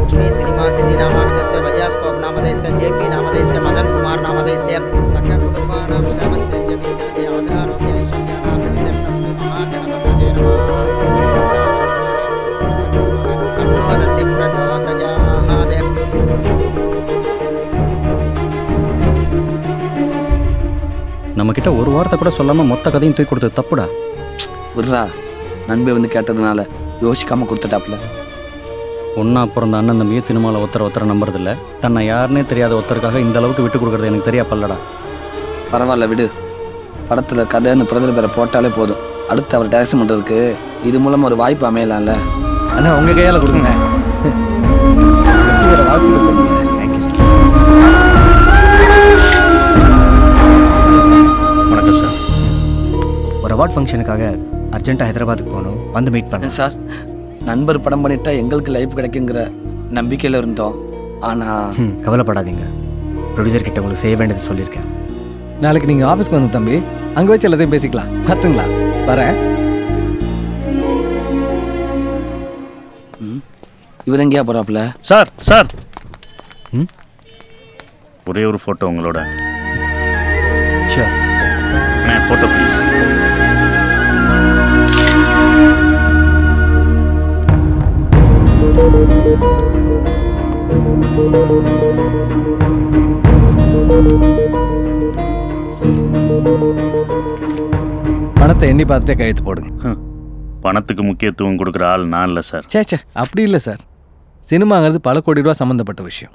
Lakshmi cinema सिद्धि नामधेयस्य वैयास्कोप नामधेयस्य जेपी नामधेयस्य मदन कुमार नामधेयस्य सख्य कुटुंबानां श्यामस्तेर्यवीर्यजय आदरारोग्य ऐश्वर्याणां श्री महागणपतये नमः तन्नो प्रचोदयात् நம்மக்கிட்ட ஒரு வார்த்தை கூட சொல்லாமல் மொத்த கதையும் தூக்கி கொடுத்தது தப்புடா. விட்றா, நண்பே வந்து கேட்டதுனால யோசிக்காமல் கொடுத்துட்டாப்புல. ஒன்றா பிறந்த அண்ணன் தம்பியே சினிமாவில் ஒருத்தரை நம்புறதில்ல. தன்னை யாருன்னே தெரியாத ஒருத்தருக்காக இந்த அளவுக்கு விட்டு கொடுக்குறது எனக்கு சரியா பல்லடா. பரவாயில்ல விடு, படத்தில் கதைன்னு பிரதர் பேரை போட்டாலே போதும். அடுத்து அவர் டைரக்ஷன் பண்ணுறதுக்கு இது மூலமாக ஒரு வாய்ப்பு அமையலாம்ல. அண்ணா உங்கள் கையால் கொடுங்க. வணக்கம் சார். ஒரு அவார்ட் ஃபங்க்ஷனுக்காக அர்ஜென்ட்டாக ஹைதராபாத்துக்கு போகணும், வந்து மீட் பண்ணேன் சார். நண்பர் படம் பண்ணிட்டா எங்களுக்கு லைஃப் கிடைக்குங்கிற நம்பிக்கையில் இருந்தோம். ஆனால் கவலைப்படாதீங்க, ப்ரொடியூசர் கிட்ட உங்களுக்கு செய்ய வேண்டியது சொல்லியிருக்கேன். நாளைக்கு நீங்கள் ஆஃபீஸ்க்கு வந்து தம்பி, அங்கே வச்சு எல்லாத்தையும் பேசிக்கலாம். பார்த்துங்களா? வரேன். இவர் எங்கேயா போகிறாப்புல? சார் சார், ஒரே ஒரு ஃபோட்டோ உங்களோட. ஷூர். Photo please. பணத்தை எண்ணி பார்த்துட்டே கையெழுத்து போடுங்க. பணத்துக்கு முக்கியத்துவம் கொடுக்குற ஆள் நான் இல்லை சார். சே அப்படி இல்லை சார். சினிமாங்கிறது பல கோடி ரூபா சம்மந்தப்பட்ட விஷயம்.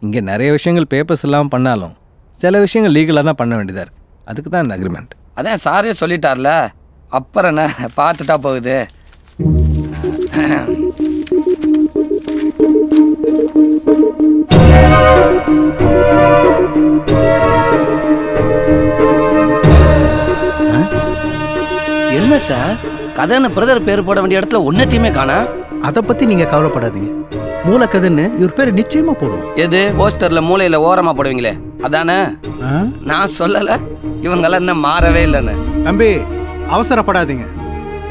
இங்கே நிறைய விஷயங்கள் பேப்பர்ஸ் இல்லாமல் பண்ணாலும் சில விஷயங்கள் லீகலாக தான் பண்ண வேண்டியதாக இருக்குது. அதுக்கு தான் இந்த அக்ரிமெண்ட். அதான் சாரே சொல்லிட்டார்ல, அப்புறம் என்ன பார்த்துட்டா போகுது. என்ன சார், கதைன்னு பிரதர் பேர் போட வேண்டிய இடத்துல ஒன்னத்தையுமே காணா. அதை பத்தி நீங்க கவலைப்படாதீங்க. மூலக்கதைன்னு இவர் பேர் நிச்சயமா போடுவோம். எது போஸ்டர்ல மூலையில ஓரமா போடுவீங்களே அதானே? நான் சொல்லல, இவங்கெல்லாம் இன்னும் மாறவே இல்லைன்னு. தம்பி அவசரப்படாதீங்க.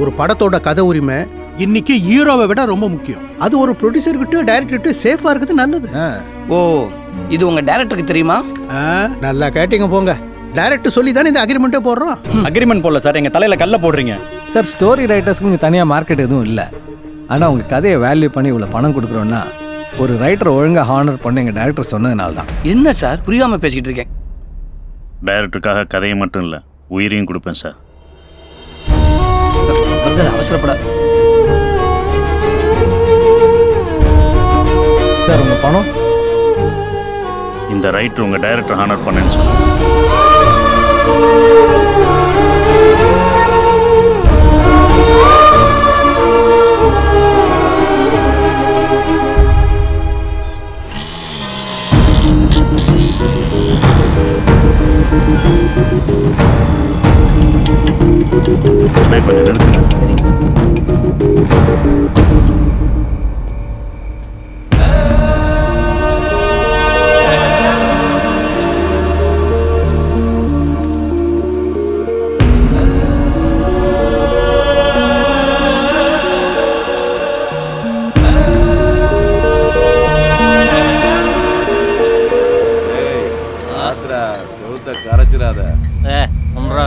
ஒரு படத்தோட கதை உரிமை இன்னைக்கு ஹீரோவை விட ரொம்ப முக்கியம். அது ஒரு ப்ரொடியூசர்கிட்ட டைரக்டர்கிட்ட சேஃபா இருக்குது நல்லது. ஓ, இது உங்க டைரக்டருக்கு தெரியுமா? நல்லா கேட்டீங்க போங்க. டைரக்டர் சொல்லி தானே இந்த அக்ரிமெண்ட்டே போடுறோம். அக்ரிமெண்ட் போடல சார், எங்கள் தலையில் கல்ல போடுறீங்க சார். ஸ்டோரி ரைட்டர்ஸ்க்கு இங்கே தனியாக மார்க்கெட் எதுவும் இல்லை. ஆனால் உங்கள் கதையை வேல்யூ பண்ணி இவ்வளோ பணம் கொடுக்குறோன்னா ஒரு ரைட்டரை ஒழுங்காக ஹானர் பண்ண எங்கள் டைரக்டர் சொன்னதுனால தான். என்ன சார் புரியாமல் பேசிக்கிட்டு இருக்கேன்? டைரக்டருக்காக கதையை மட்டும் இல்லை, உயிரையும் கொடுப்பேன் சார். அவசரப்பட சார். உங்கள் பணம் இந்த ரைட்டர் உங்கள் டைரக்டர் ஹானர் பண்ணேன்னு சொன்னேன்.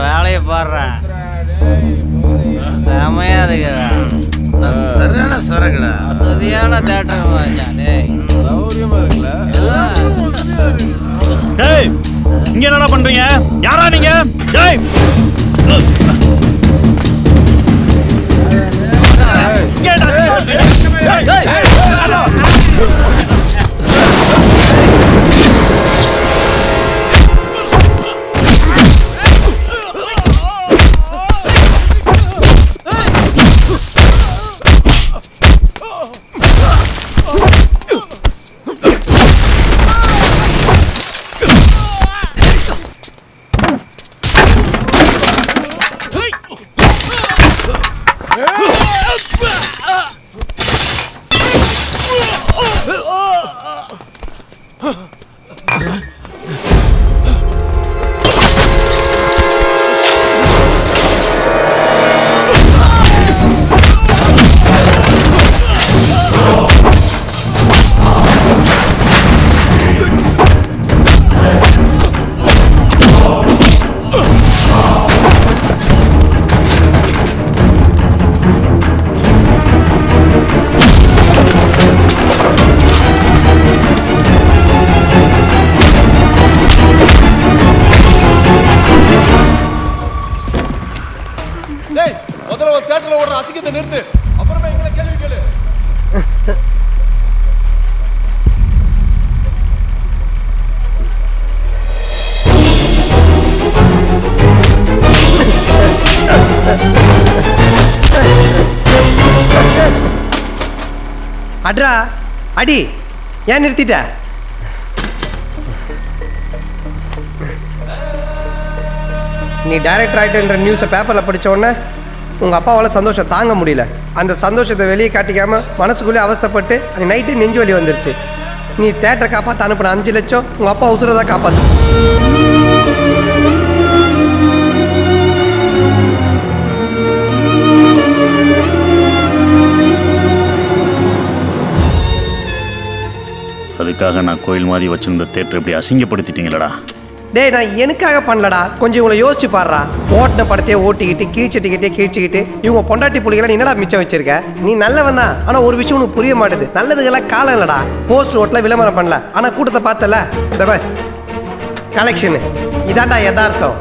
வேலையை பாடுற செமையா இருக்கிற சரியான சரக்குடா. சரியான தேட்டர் இங்க என்னடா பண்றீங்க? யாரா நீங்க? என்னடா அடி ஏன் நிறுத்திட்ட? நீ டைரக்டர் ஆகிட்டன்ற நியூஸை பேப்பரில் படித்த உடனே உங்கள் அப்பாவால் சந்தோஷம் தாங்க முடியல. அந்த சந்தோஷத்தை வெளியே காட்டிக்காமல் மனசுக்குள்ளே அவஸ்தைப்பட்டு அன்றைக்கி நைட்டு நெஞ்சு வலி வந்துருச்சு. நீ தேட்டரை காப்பாற்ற அனுப்பின 5 லட்சம் உங்கள் அப்பா உசுரை தான் காப்பாற்று. அதுக்காக நான் கோயில் மாதிரி வச்சிருந்த தேட்டர் இப்படி அசிங்கப்படுத்திட்டீங்களடா. டேய் நான் எனக்காக பண்ணலடா, கொஞ்சம் இவங்களை யோசிச்சு பாடுறா. ஓட்டின படத்தையே ஓட்டிக்கிட்டு கீழ்ச்சிக்கிட்டு இவங்க பொண்டாட்டி புள்ளிகளை என்னடா மிச்சம் வச்சிருக்க? நீ நல்லவன் தான், ஆனால் ஒரு விஷயம் உனக்கு புரிய மாட்டுது. நல்லதுக்கெல்லாம் காலம் இல்லடா. போஸ்ட் ஓட்டில் விளம்பரம் பண்ணல, ஆனால் கூட்டத்தை பார்த்தல இந்த மாதிரி கலெக்ஷனு இதாண்டா யதார்த்தம்.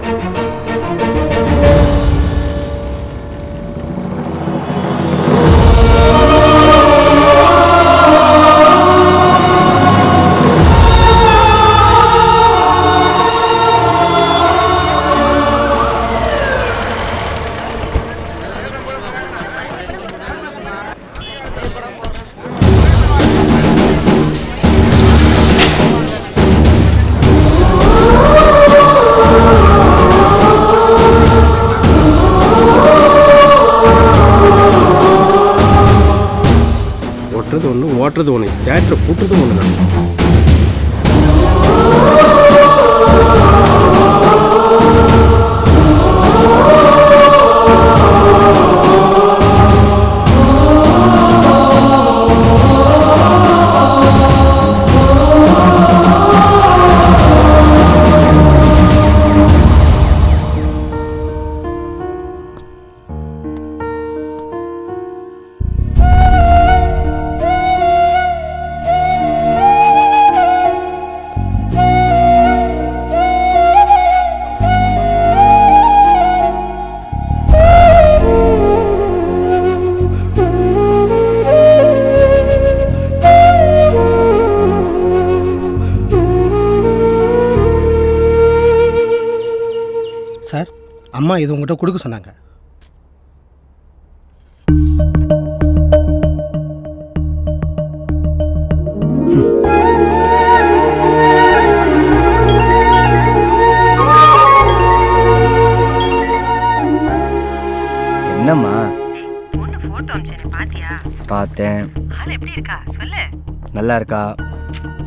ஓட்டுறது ஒன்று, தேட்டரை கூட்டுறது ஒன்று தான். சார், அம்மா இது உங்கள்கிட்ட கொடுக்க சொன்னாங்க. என்னம்மா? பொண்ணு போட்டோ அனுப்பிச்சேன் பாத்தியா? பார்த்தேன். ஆளு எப்படி இருக்கா சொல்லு. நல்லா இருக்கா?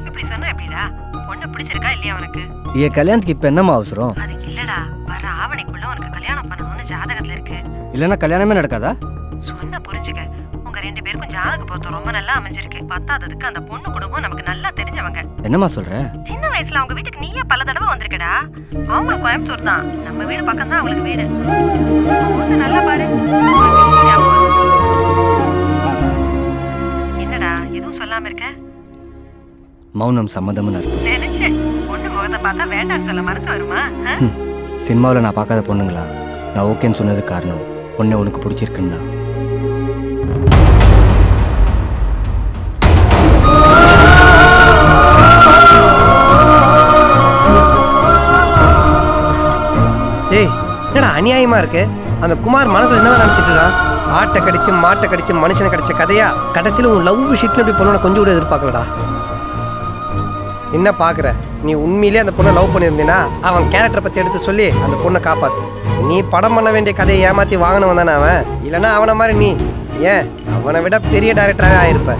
இப்படி சொன்னா எப்படிடா? பொண்ணு பிடிச்சிருக்கா இல்லையா உனக்கு? என் கல்யாணத்துக்கு இப்போ என்னம்மா அவசரம்? அதுக்கு இல்லடா, வர ஆவணிக்குள்ள உனக்கு கல்யாணம் பண்ணணும்னு ஜாதகத்துல இருக்கு. இல்லைன்னா கல்யாணமே நடக்காதா? சொன்ன புரிஞ்சுக்க. உங்க 2 பேருக்கும் ஜாதக பொருத்தம் ரொம்ப நல்லா அமைஞ்சிருக்கு. பத்தாததுக்கு அந்த பொண்ணு குடும்பம் நமக்கு நல்லா தெரிஞ்சவங்க. என்னம்மா சொல்ற? சின்ன வயசுல அவங்க வீட்டுக்கு நீயே பல தடவை வந்திருக்கடா. அவங்களுக்கு கோயம்புத்தூர் தான், நம்ம வீடு பக்கம் தான் அவங்களுக்கு வீடு. பொண்ணு நல்லா பாரு. என்னடா எதுவும் சொல்லாம இருக்க? மௌனம் சம்மதம்னு இருக்கு. நினைச்சேன் பொண்ணு முகத்தை பார்த்தா வேண்டான்னு சொல்ல மனசு வருமா? சினிமாவில் நான் பார்க்காத பொண்ணுங்களா? நான் ஓகேன்னு சொன்னதுக்கு காரணம் பொண்ணை உனக்கு பிடிச்சிருக்குன்னு தான். ஏய் என்னடா அநியாயமா இருக்கு? அந்த குமார் மனசுல என்னதான் நினைச்சிட்டு இருக்கான்? ஆட்டை கடிச்சு மாட்டை கடிச்சு மனுஷனை கடிச்ச கதையா? கடைசியில் உன் லவ் விஷயத்துல இப்படி பொண்ணோட கொஞ்சம் கூட எதிர்பார்க்கலடா. என்ன பார்க்குற? நீ உண்மையிலே அந்த பொண்ணை லவ் பண்ணியிருந்தீன்னா அவன் கேரக்டரை பற்றி எடுத்து சொல்லி அந்த பொண்ணை காப்பாற்று. நீ படம் பண்ண வேண்டிய கதையை ஏமாற்றி வாங்கினவன் தானே அவன். இல்லைன்னா அவனை மாதிரி நீ ஏன் அவனை விட பெரிய டைரக்டராகவே ஆயிருப்ப.